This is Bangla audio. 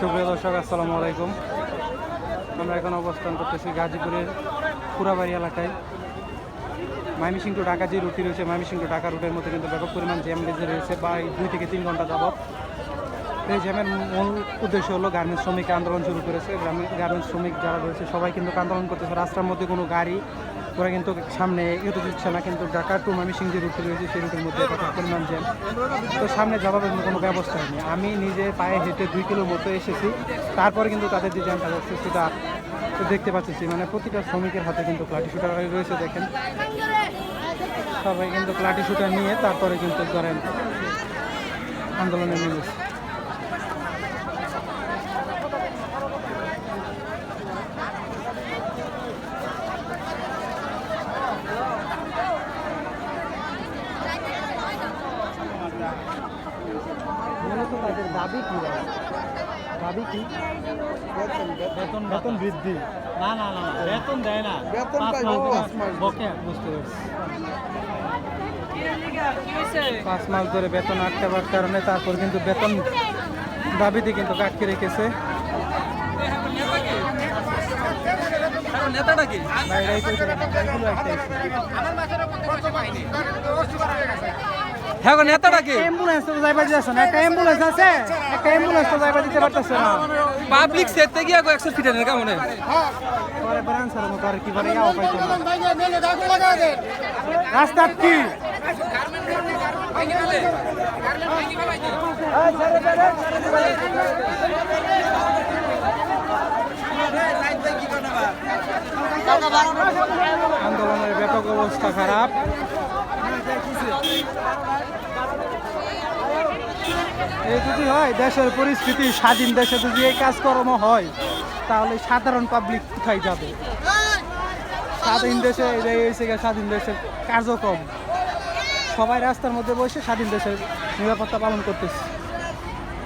সুপ্রিয় দর্শক, আসসালামু আলাইকুম। আমরা এখন অবস্থান করতেছি গাজীপুরের পুরাবাড়ি এলাকায়। ময়মনসিংহ টু ঢাকা যে রুটটি রয়েছে, ময়মনসিংহ টু ঢাকা রুটের মধ্যে কিন্তু ব্যাপক পরিমাণ জ্যাম লেগে রয়েছে প্রায় 2 থেকে 3 ঘন্টা যাবৎ। এই জ্যামের মূল উদ্দেশ্য হলো গার্মেন্টস শ্রমিক আন্দোলন শুরু করেছে। গার্মেন্টস শ্রমিক যারা রয়েছে সবাই কিন্তু আন্দোলন করতেছে। রাস্তার মধ্যে কোনো গাড়ি ওরা কিন্তু সামনে এগোতে দিচ্ছে না, কিন্তু ঢাকা টু ময়মনসিংহ যে রুটটি রয়েছে সেই রুটের মধ্যে ব্যাপক পরিমাণ জ্যাম। তো সামনে যাওয়ার জন্য কোনো ব্যবস্থা হয়নি। আমি নিজে পায়ে হেঁটে 2 কিলোর মতো এসেছি, তারপরে কিন্তু তাদের যে জ্যামটা হচ্ছে সেটা দেখতে পাচ্ছি। মানে প্রতিটা শ্রমিকের হাতে কিন্তু লাঠি শুটার রয়েছে, দেখেন সবাই কিন্তু লাঠি শুটার নিয়ে তারপরে কিন্তু ধরেন আন্দোলনে নেমেছে। মূলত তাদের দাবি কি? দাবি কি? বেতন বেতন বৃদ্ধি। না না না বেতন দেয় না, বেতন পাই বকেয়া, বুঝতে পারছি। 5 মাস ধরে বেতন আটকাবার কারণে তারপর কিন্তু বেতন দাবিতে কিন্তু আটকে রেখেছে। নেতাটা কি বাইরেই কইতে পারে না, এগুলো একটা হ্যাঁ গো, নেতাটা কি অ্যাম্বুলেন্স তো যাইবা দিতেছে না। একটা অ্যাম্বুলেন্স আছে, একটা অ্যাম্বুলেন্স তো যাইবা দিতে পারতেছে না। পাবলিক সেটতে গিয়া গো 100 ফিটের কেমন পরে ব্রাঞ্চের মতো আর কি করে ইয়াও পাইতো না। রাস্তা কি আন্দোলনের ব্যাপক অবস্থা খারাপ। এই যদি হয় দেশের পরিস্থিতি, স্বাধীন দেশে যদি এই কাজকর্ম হয় তাহলে সাধারণ পাবলিক কোথায় যাবে? স্বাধীন দেশে স্বাধীন দেশের কার্যক্রম সবাই রাস্তার মধ্যে বসে স্বাধীন দেশের নিরাপত্তা পালন করতেছে।